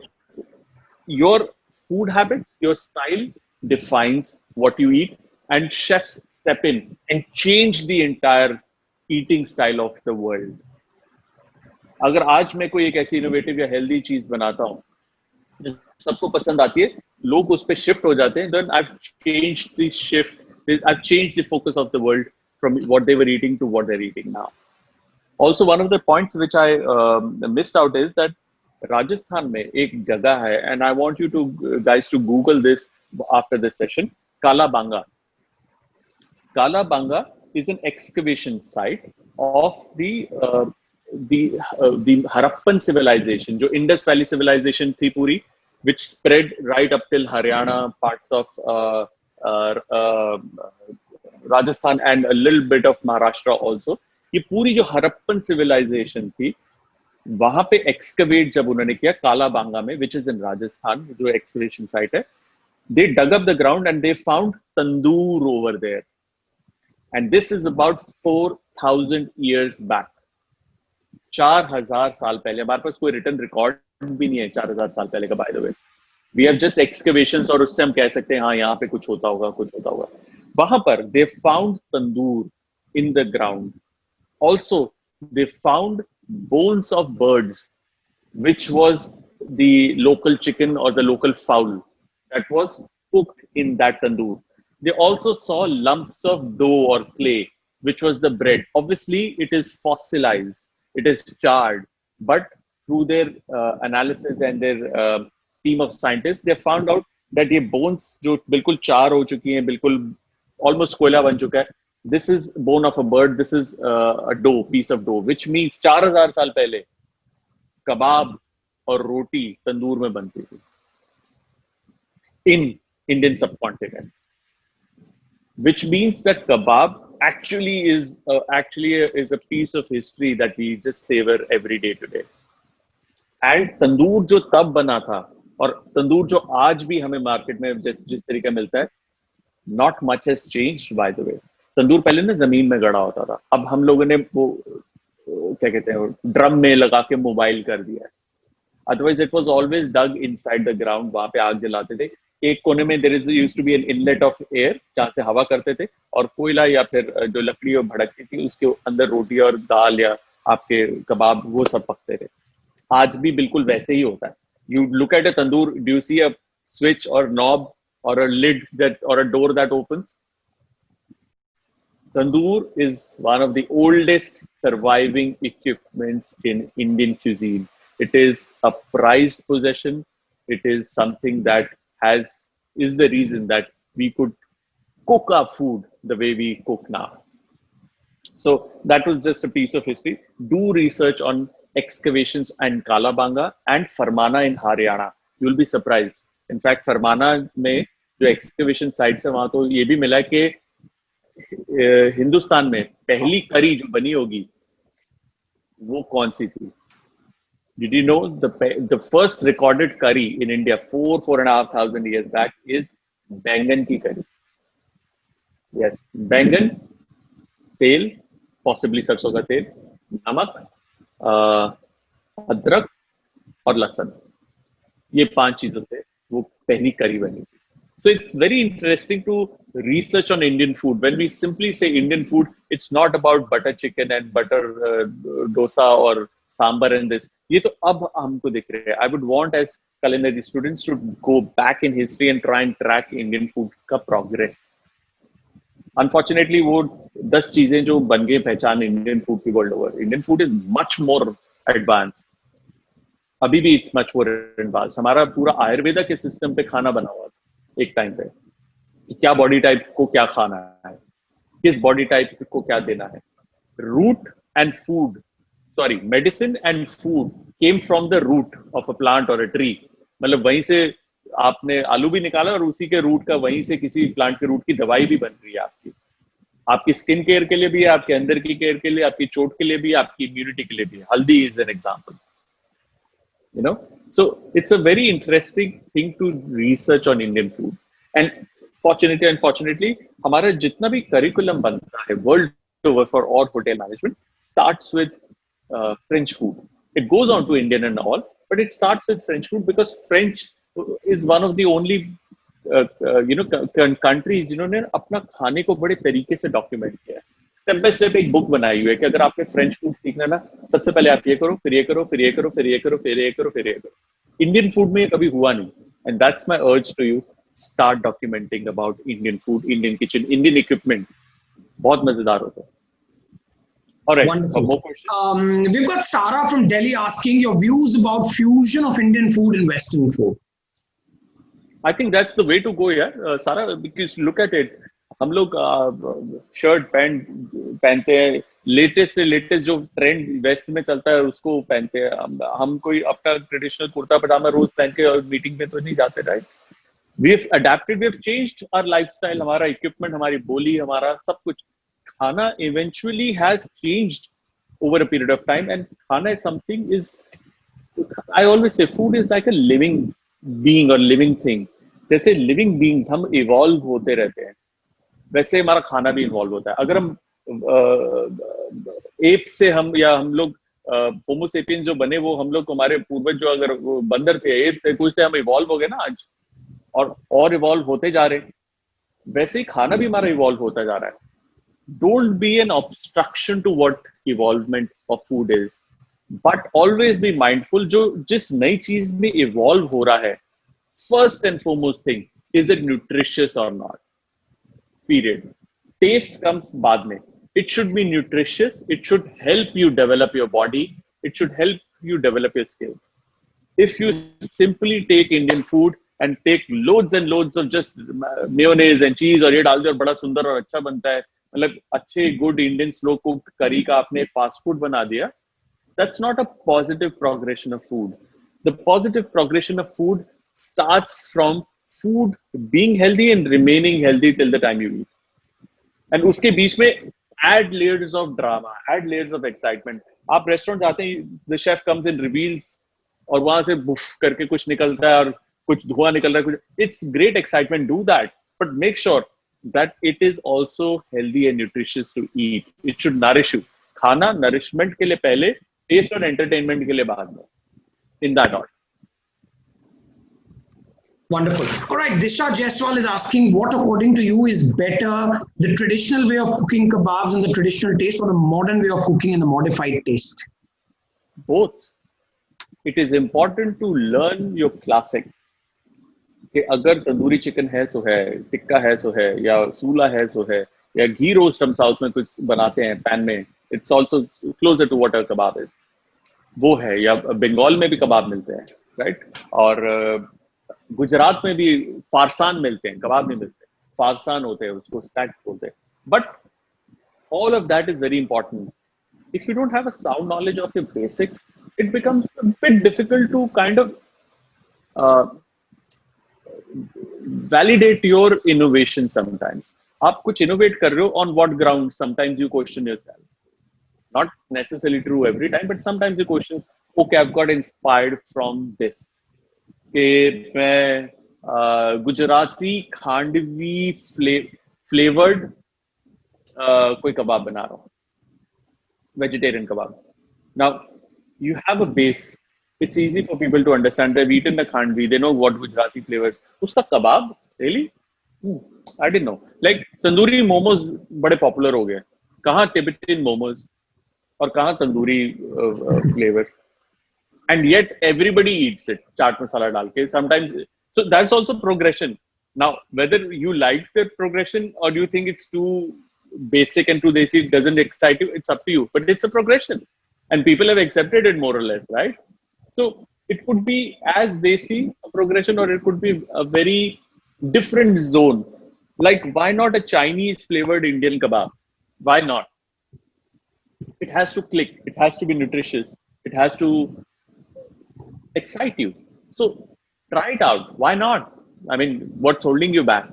your food habits, your style defines what you eat, and chefs step in and change the entire eating style of the world. अगर आज मैं कोई एक ऐसी innovative या healthy चीज बनाता हूँ सबको पसंद आती है, लोग उस पे शिफ्ट हो जाते हैं, then I've changed the shift, I've changed the focus of the world from what they were eating to what they're eating now. Also, one of the points which I missed out is that Rajasthan में एक जगह है, and I want you to guys to Google this after this session, Kala Banga. Kala Banga is an excavation site of the Harappan civilization, जो Indus Valley civilization थी पूरी, which spread right up till Haryana, parts of Rajasthan and a little bit of Maharashtra also. ये पूरी जो Harappan civilization थी, वहां पे excavate जब उन्होंने किया काला बांगा में, which is in Rajasthan, जो excavation site है, they dug up the ground and they found tandoor over there. And this is about 4,000 years back. 4,000 साल पहले. हमारे पास कोई written record भी नहीं है 4,000 साल पहले का, by the way. We have just excavations, और उससे हम कह सकते हैं हाँ यहाँ पे कुछ होता होगा, कुछ होता होगा. वहां पर they found tandoor in the ground. Also, they found bones of birds, which was the local chicken or the local fowl that was cooked in that tandoor. They also saw lumps of dough or clay, which was the bread. Obviously, it is fossilized, it is charred, but through their analysis and their team of scientists, they found out that ये bones जो बिल्कुल चार हो चुकी हैं, बिल्कुल almost कोयला बन चुका है, this is bone of a bird, this is a dough, piece of dough, which means 4,000 साल पहले कबाब और रोटी तंदूर में बनती थी in Indian subcontinent, which means that kebab actually is a piece of history that we just savor every day today. And tandoor जो तब बना था, और तंदूर जो आज भी हमें मार्केट में जिस तरीके मिलता है, not much has changed by the way. Tandoor पहले ना जमीन में गड़ा होता था, अब हम लोगों ने वो क्या कहते हैं ड्रम में लगा के मोबाइल कर दिया है। Otherwise it was always dug inside the ground, वहां पे आग जलाते थे। एक कोने में there is used to be an inlet of air जहां से हवा करते थे, और कोयला या फिर जो लकड़ी भड़कती थी उसके अंदर रोटी और दाल या आपके कबाब वो सब पकते थे। आज भी बिल्कुल वैसे ही होता है। You look at a tandoor, do you see a switch और knob or a lid that or a door that opens? Tandoor is one of the oldest surviving equipments in Indian cuisine. It is a prized possession. It is something that is the reason that we could cook our food the way we cook now. So that was just a piece of history. Do research on excavations and Kalabanga and Farmana in Haryana. You will be surprised. In fact, Farmana में जो excavation sites है वहां तो ये भी मिला कि हिंदुस्तान में पहली करी जो बनी होगी वो कौन सी थी? Did you know the first recorded curry in India 4,500 years back is बैंगन की करी? Yes, बैंगन, तेल, possibly सरसों का तेल, नमक, अदरक और लहसुन, ये 5 चीजों से वो पहली करी बनी। So it's very interesting to research on Indian food. When we simply say Indian food, it's not about butter chicken and butter dosa or sambar and this. ये तो अब हमको दिख रहे हैं. I would want as culinary students to go back in history and try and track Indian food का progress. Unfortunately, वो 10 चीजें जो बन गई पहचान Indian food की world over. Indian food is much more advanced. अभी भी it's much more advanced. हमारा पूरा आयुर्वेदा के सिस्टम पे खाना बना हुआ एक टाइम पे, क्या बॉडी टाइप को क्या खाना है, किस बॉडी टाइप को क्या देना है। Root and food, sorry, medicine and food came from the root of a plant और अ ट्री। मतलब वहीं से आपने आलू भी निकाला और उसी के रूट का वहीं से किसी प्लांट के रूट की दवाई भी बन रही है आपकी, आपकी स्किन केयर के लिए भी है, आपके अंदर की केयर के लिए, आपकी चोट के लिए भी, आपकी इम्यूनिटी के लिए भी। हल्दी is an example, you know. So it's a very interesting thing to research on Indian food. And fortunately, unfortunately, हमारा जितना भी curriculum बनता है world over for all hotel management starts with French food. It goes on to Indian and all, but it starts with French food because French is one of the only countries जिन्होंने अपना खाने को बड़े तरीके से document किया है। Step by step एक बुक बनाई हुई है कि अगर आपने फ्रेंच फूड सीखना ना, सबसे पहले आप ये करो, फिर ये करो, फिर ये करो, फिर ये करो, फिर ये करो, फिर ये करो। इंडियन फूड में ये कभी हुआ नहीं, and that's my urge to you, start documenting about Indian food, Indian kitchen, Indian equipment. बहुत मजेदार होता है। All right. Wonderful. More questions. We've got Sarah from Delhi asking your views about fusion of Indian food and Western food. I think that's the way to go, yeah, Sarah, because look at it. हम लोग shirt pant पहनते हैं, latest से latest जो trend waste में चलता है उसको पहनते हैं। हम कोई अपना ट्रेडिशनल कुर्ता पजामा रोज पहन के और मीटिंग में तो नहीं जाते, right? We have adapted, we have changed our lifestyle, हमारा इक्विपमेंट, हमारी बोली, हमारा सब कुछ। खाना eventually has changed over a period of time, and खाना is something is, I always say food is like a living being और living thing. जैसे लिविंग बीइंग्स हम इवॉल्व होते रहते हैं, वैसे हमारा खाना भी इन्वॉल्व होता है। अगर हम एप से हम लोग होमो सेपियंस जो बने, वो हम लोग हमारे पूर्वज जो अगर वो बंदर थे, एप थे, कुछ थे, हम इवॉल्व हो गए ना आज, और इवॉल्व होते जा रहे हैं। वैसे ही खाना भी हमारा इवॉल्व होता जा रहा है। Don't be an obstruction to what evolvement of food is, but always be mindful. जो जिस नई चीज में इवॉल्व हो रहा है, first and foremost thing, is it nutritious और नॉट? Period. Taste comes बाद में. It should be nutritious. It should help you develop your body. It should help you develop your skills. If you simply take Indian food and take loads and loads of just mayonnaise and cheese और ये डाल दे और बड़ा सुंदर और अच्छा बनता है, मतलब अच्छे good Indian slow cooked curry का आपने fast food बना दिया, that's not a positive progression of food. The positive progression of food starts from food being healthy and remaining healthy till the time you eat. And उसके बीच में add layers of drama, add layers of excitement. आप restaurant जाते हैं, the chef comes and reveals, और वहां से बुफ करके कुछ निकलता है, और कुछ धुआं निकल रहा है, कुछ, it's great excitement, do that, but make sure that it is also healthy and nutritious to eat. It should nourish you. खाना nourishment के लिए पहले, taste और entertainment के लिए बाद में, in that order. Wonderful. All right, Disha Jaiswal is asking, what according to you is better, the traditional way of cooking kebabs and the traditional taste, or the modern way of cooking and the modified taste? Both. It is important to learn your classics. कि अगर tandoori chicken है सो है, टिक्का है सो है, या सूला है सो है, या घी रोस्ट हम साउथ में कुछ बनाते हैं पैन में, it's also closer to what a kebab is, वो है. या बंगाल में भी कबाब मिलते हैं, राइट? और गुजरात में भी फारसान मिलते हैं, कबाब नहीं मिलते, फारसान होते हैं, उसको स्टैक्स बोलते हैं. But all of that is very important. If you don't have a sound knowledge of your basics, it becomes a bit difficult to kind of validate your innovation sometimes. आप कुछ innovate कर रहे हो, on what grounds? Sometimes you question yourself. Not necessarily true every time, but sometimes you question, okay, I've got inspired from this. कि मैं Gujarati khandvi flavored कोई कबाब बना रहा हूँ, vegetarian kebab. Now, you have a base. It's easy for people to understand. They've eaten the khandvi. They know what Gujarati flavors. Uska kebab? Really? I didn't know. Like, tandoori momos bade popular ho gaye. Kahan Tibetan momos? Aur kahan tandoori flavor? And yet, everybody eats it. Chaat masala dal ke. Sometimes, so that's also progression. Now, whether you like the progression or do you think it's too basic and too desi, doesn't excite you, it's up to you, but it's a progression and people have accepted it more or less, right? So it could be as desi a progression, or it could be a very different zone. Like, why not a Chinese flavored Indian kebab? Why not? It has to click, it has to be nutritious, it has to excite you. So try it out. Why not? I mean, what's holding you back?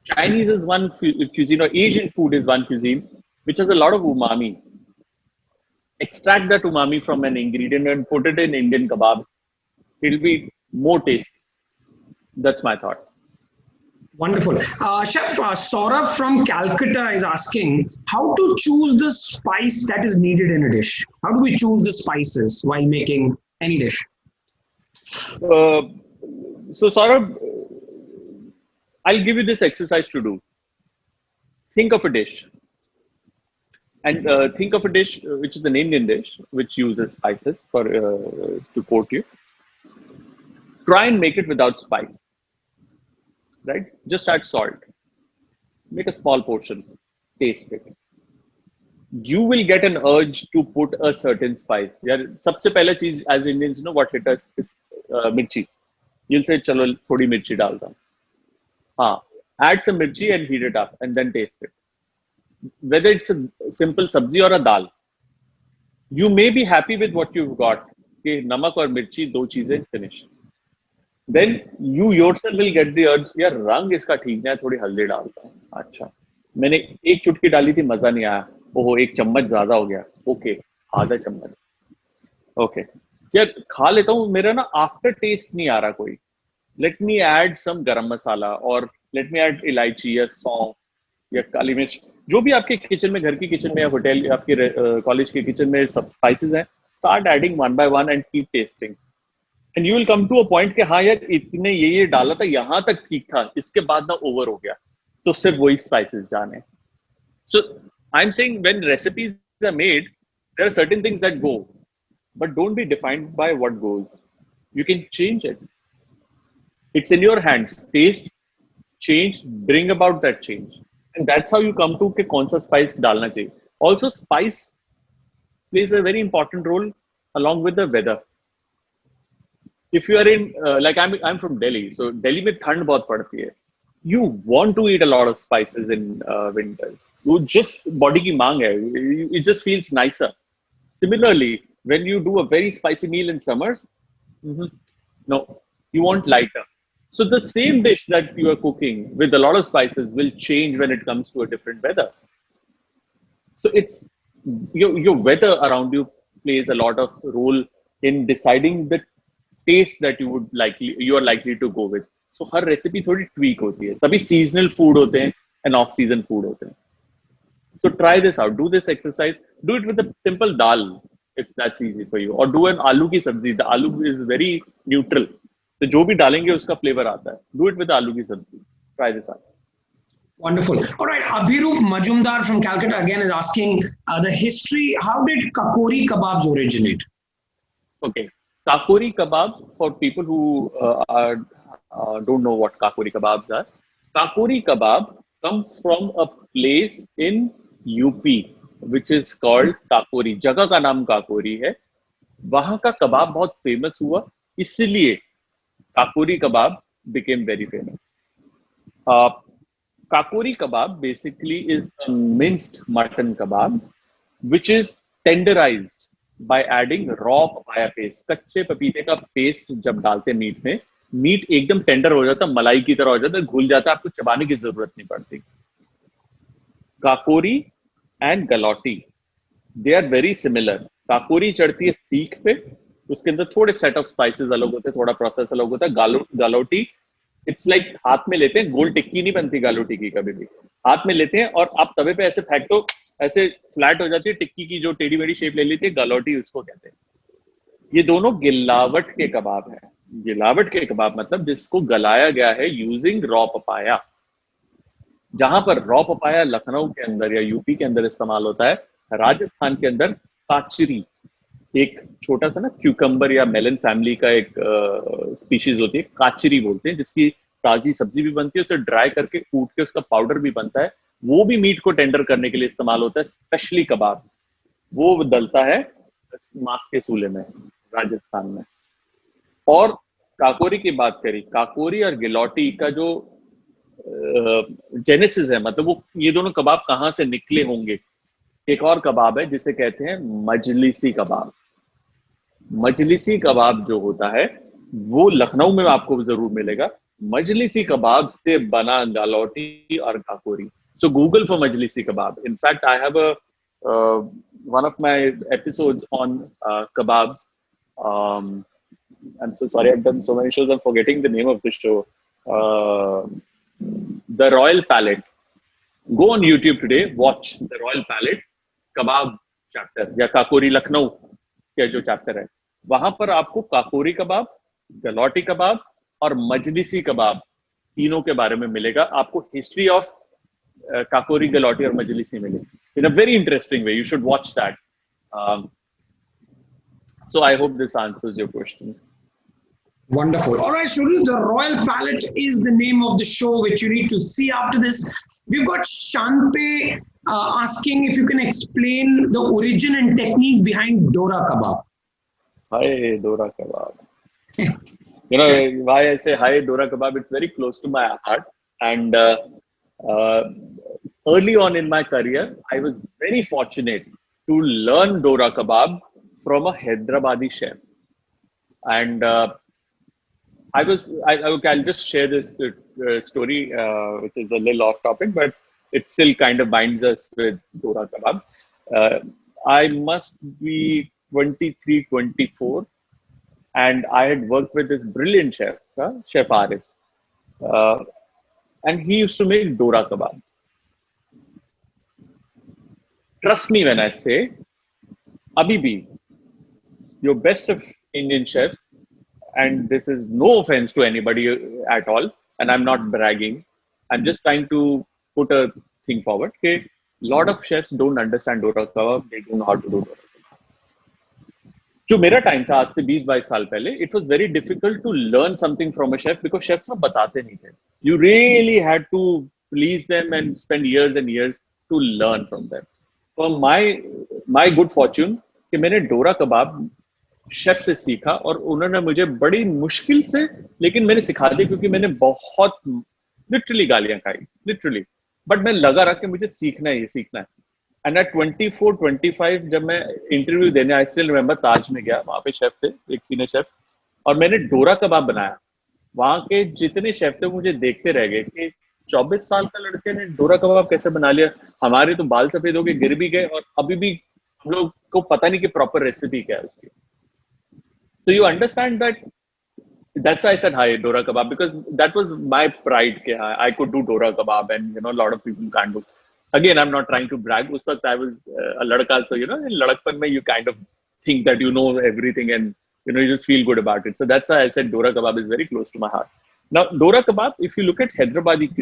Chinese is one cuisine, or Asian food is one cuisine which has a lot of umami. Extract that umami from an ingredient and put it in Indian kebab. It'll be more tasty. That's my thought. Wonderful. Chef Saurabh from Calcutta is asking, how to choose the spice that is needed in a dish? How do we choose the spices while making any dish? So Saurabh, I'll give you this exercise to do. Think of a dish. And think of a dish which is an Indian dish, which uses spices for to quote you. Try and make it without spice. Right? Just add salt. Make a small portion. Taste it. You will get an urge to put a certain spice. Yeah, सबसे पहला चीज as Indians, you know what hit us is mirchi. You'll say, चलो थोड़ी मिर्ची डालता हूँ. Add some mirchi and heat it up and then taste it. Whether it's a simple sabzi or a dal, you may be happy with what you've got. कि नमक और मिर्ची दो चीजें finish. Then you yourself will get the urge, यार रंग इसका ठीक है, थोड़ी हल्दी डालता हूँ. अच्छा, मैंने एक चुटकी डाली थी, मजा नहीं आया. ओहो, एक चम्मच ज्यादा हो गया. ओके, आधा चम्मच. ओके, यार खा लेता हूँ, मेरा ना आफ्टर टेस्ट नहीं आ रहा कोई. Let me add some garam masala, or let me add इलायची या सौंफ या काली मिर्च, जो भी आपके किचन में, घर की किचन में या होटल या आपके कॉलेज के किचन में सब स्पाइसेस हैं, start adding one by one and keep tasting. And you will come to a point कि हाँ यार इतने ये डाला था, यहाँ तक ठीक था, इसके बाद ना ओवर हो गया, तो सिर्फ वही स्पाइसेस जाने. So I'm saying when recipes are made, there are certain things that go, but don't be defined by what goes. You can change it. It's in your hands. Taste, change, bring about that change. And that's how you come to कि कौन सा spice डालना चाहिए. Also, spice plays a very important role along with the weather. If you are in, like I'm from Delhi, so Delhi में ठंड बहुत पड़ती है. You want to eat a lot of spices in winters. You just body की मांग है. It just feels nicer. Similarly, when you do a very spicy meal in summers, no, you want lighter. So the same dish that you are cooking with a lot of spices will change when it comes to a different weather. So it's your weather around you plays a lot of role in deciding the taste that you are likely to go with. So her recipe थोड़ी tweak होती है, तभी seasonal food होते हैं end off season food होते हैं. So try this out. Do this exercise. Do it with a simple dal if that's easy for you, or do an aloo की सब्जी. The aloo is very neutral. तो जो भी डालेंगे उसका flavour आता है. Do it with aloo की सब्जी. Try this out. Wonderful. All right, Abhirup Majumdar from Calcutta again is asking the history. How did kakori kebabs originate? Okay, kakori kebab, for people who don't know what kakori kebabs are. Kakori kebab comes from a place in UP which is called Kakori. जगह का नाम काकोरी है. वहां का कबाब बहुत famous हुआ, इसलिए काकोरी कबाब became very famous. Kakori kebab basically is a minced mutton kebab which is tenderized by adding raw papaya paste. कच्चे पपीते का पेस्ट जब डालते मीट में, मीट एकदम टेंडर हो जाता, मलाई की तरह हो जाता, घुल जाता, आपको चबाने की जरूरत नहीं पड़ती. Kakori and galouti, they are very similar. Kakori चढ़ती है सीख पे, उसके अंदर थोड़े सेट ऑफ स्पाइसेस अलग होते हैं, थोड़ा प्रोसेस अलग होता है. गलौटी इट्स लाइक हाथ में लेते हैं, गोल टिक्की नहीं बनती गलौटी की, कभी भी हाथ में लेते हैं और आप तवे पे ऐसे फेंक दो, ऐसे फ्लैट हो जाती है. टिक्की की जो टेढ़ी मेढ़ी शेप ले लेती है, गलौटी उसको कहते हैं. ये दोनों गिलावट के कबाब हैं. गिलावट के कबाब मतलब जिसको गलाया गया है यूजिंग रॉ पपाया. जहां पर रॉ पपाया लखनऊ के अंदर या यूपी के अंदर इस्तेमाल होता है, राजस्थान के अंदर काचरी, एक छोटा सा ना क्यूकम्बर या मेलन फैमिली का एक स्पीशीज होती है, काचरी बोलते हैं, जिसकी ताजी सब्जी भी बनती है, उसे ड्राई करके कूट के उसका पाउडर भी बनता है. वो भी मीट को टेंडर करने के लिए इस्तेमाल होता है, स्पेशली कबाब. वो डलता है मांस के सूले में राजस्थान में. और काकोरी की बात करी, काकोरी और गिलौटी का जो जेनेसिस है, मतलब वो ये दोनों कबाब कहाँ से निकले होंगे. एक और कबाब है जिसे कहते हैं मजलिसी कबाब. मजलिसी कबाब जो होता है वो लखनऊ में आपको जरूर मिलेगा. मजलिसी कबाब से बना गलौटी और Kakori. So Google for Majlisi kebab. In fact, I have one of my episodes on kebabs. I'm so sorry, I've done so many shows, I'm forgetting the name of the show. The Royal Palette. Go on YouTube today, watch The Royal Palette kebab chapter या काकोरी लखनऊ का जो chapter है, वहां पर आपको काकोरी कबाब, गलौटी कबाब और मजलिसी कबाब तीनों के बारे में मिलेगा. आपको हिस्ट्री ऑफ काकोरी, गलौटी और मजलिसी मिलेगी in a very interesting way. You should watch that. So I hope this answers your question. Wonderful. All right, students, the Royal Palette is the name of the show which you need to see after this. We've got Shanpe asking if you can explain the origin and technique behind Dora kebab. Hi, Dora kebab. You know why I say hi, Dora kebab? It's very close to my heart. And early on in my career, I was very fortunate to learn Dora kebab from a Hyderabadi chef. And I'll just share this story, which is a little off topic, but it still kind of binds us with Dora kebab. I must be 23, 24, and I had worked with this brilliant chef, Chef Arif, and he used to make Dora kebab. Trust me when I say, abhi bhi, your best of Indian chefs, and this is no offense to anybody at all, and I'm not bragging, I'm just trying to put a thing forward. Okay, a lot of chefs don't understand Dora kebab, they don't know how to do Dora kebab. जो मेरा time था आज से 20-22 साल पहले, it was very difficult to learn something from a chef because chefs सब बताते नहीं थे. You really had to please them and spend years and years to learn from them. So my good fortune कि मैंने डोरा कबाब chef से सीखा और उन्होंने मुझे बड़ी मुश्किल से, लेकिन मैंने सिखा दिया क्योंकि मैंने बहुत लिटरली गालियां खाई, लिटरली, बट मैं लगा रहा कि मुझे सीखना है, ये सीखना है. एंड एट 24-25 जब मैं इंटरव्यू देने, आई स्टिल रिमेंबर, ताज में गया, वहां पे शेफ थे, एक सीनियर शेफ, और मैंने डोरा कबाब बनाया. वहां के जितने शेफ थे मुझे देखते रह गए कि 24 साल का लड़के ने डोरा कबाब कैसे बना लिया. हमारे तो बाल सफेद हो गए, गिर भी गए, और अभी भी हम लोग को पता नहीं कि प्रॉपर रेसिपी क्या है उसकी. So you understand that that's why I said hi Dora kebab, because that was my pride ke I could do Dora kebab, and a lot of people can't do. Again, I'm not trying to brag. Us waqt I was a ladka, so in ladakpan mein you kind of think that you know everything, and you just feel good about it. So that's why I said Dora kebab is very close to my heart. Now Dora kebab, if you look at Hyderabadi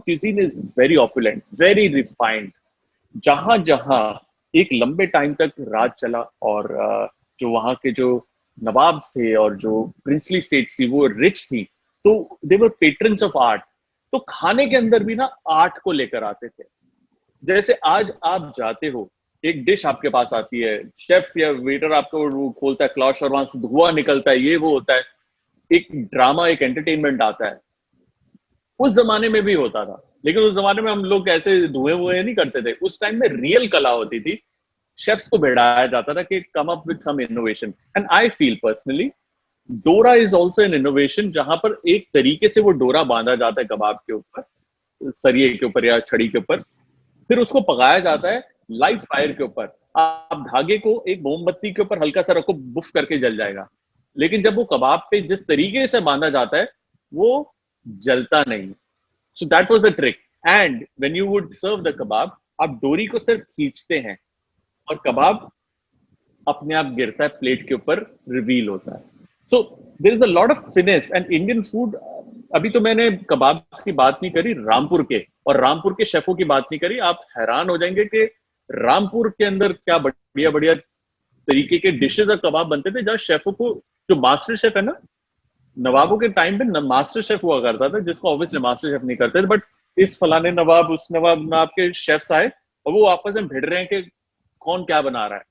cuisine is very opulent, very refined. जहां जहां एक लंबे time तक राज चला, और जो वहां के जो नवाब्स थे और जो प्रिंसली स्टेट्स थी वो रिच थी, तो दे वर पेट्रन्स ऑफ आर्ट. तो खाने के अंदर भी ना आर्ट को लेकर आते थे. जैसे आज आप जाते हो, एक डिश आपके पास आती है, शेफ या वेटर आपको वो खोलता है क्लॉश और वहां से धुआं निकलता है, ये वो होता है, एक ड्रामा, एक एंटरटेनमेंट आता है. उस जमाने में भी होता था, लेकिन उस जमाने में हम लोग ऐसे धुएं वुएं नहीं करते थे. उस टाइम में रियल कला होती थी. शेफ्स को बैठाया जाता था कि come up with some innovation. And I feel personally डोरा इज ऑल्सो एन इनोवेशन, जहां पर एक तरीके से वो डोरा बांधा जाता है कबाब के ऊपर, सरिये के ऊपर या छड़ी के ऊपर, फिर उसको पकाया जाता है लाइव फायर के ऊपर. आप धागे को एक मोमबत्ती के ऊपर हल्का सा रखो, बुफ करके जल जाएगा. लेकिन जब वो कबाब पे जिस तरीके से बांधा जाता है वो जलता नहीं. So that was the trick. And when you would serve the kebab, आप डोरी को सिर्फ खींचते हैं और कबाब अपने आप गिरता है प्लेट के ऊपर, रिवील होता है. So there is a lot of finesse. And Indian food, अभी तो मैंने कबाब की बात नहीं करी रामपुर के, और रामपुर के शेफों की बात नहीं करी. आप हैरान हो जाएंगे कि रामपुर के अंदर क्या बढ़िया बढ़िया तरीके के डिशेज और कबाब बनते थे, जहाँ शेफों को, जो मास्टर शेफ है ना, नवाबों के टाइम पे मास्टर शेफ हुआ करता था, जिसको ऑब्वियसली मास्टर शेफ नहीं करते थे, बट इस फलाने नवाब उस नवाब में आपके शेफ्स आए और वो आपस में भिड़ रहे हैं कि कौन क्या बना रहा है.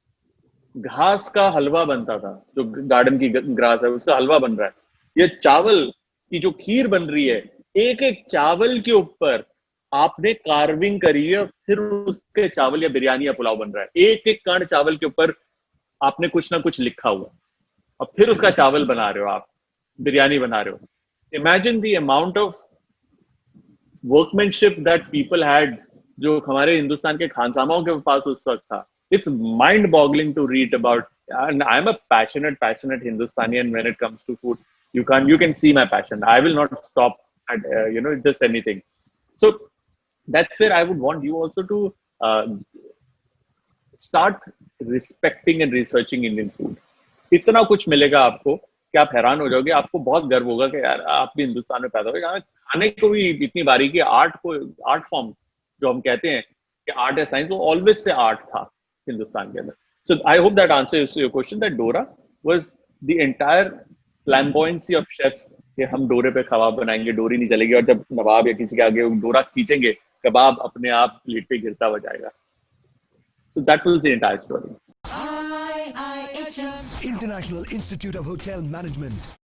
घास का हलवा बनता था, जो गार्डन की ग्रास है उसका हलवा बन रहा है. ये चावल की जो खीर बन रही है, एक एक चावल के ऊपर आपने कार्विंग करी है, फिर उसके चावल या बिरयानी या पुलाव बन रहा है. एक एक कण चावल के ऊपर आपने कुछ ना कुछ लिखा हुआ, और फिर उसका चावल बना रहे हो, आप बिरयानी बना रहे हो. Imagine the amount of workmanship that people had, जो हमारे हिंदुस्तान के खानसामाओं के पास उस वक्त था. It's mind-boggling to read about, and I'm a passionate Hindustanian when it comes to food. You can see my passion. I will not stop at just anything. So that's where I would want you also to start respecting and researching Indian food. इतना कुछ मिलेगा आपको कि आप हैरान हो जाओगे. आपको बहुत गर्व होगा कि यार आप भी हिंदुस्तान में पैदा हुए. खाने को भी इतनी बारीकी, आर्ट फॉर्म जो हम कहते हैं कि आर्ट है साइंस, वो ऑलवेज से आर्ट था हिंदुस्तान के अंदर. So I hope that answers your question, that Dora was the entire flamboyancy of chefs कि हम डोरे पे कबाब बनाएंगे, डोरी नहीं चलेगी, और जब नवाब या किसी के आगे डोरा खींचेंगे, कबाब अपने आप प्लेट पे गिरता हुआ जाएगा. So that was the entire story. International Institute of Hotel Management.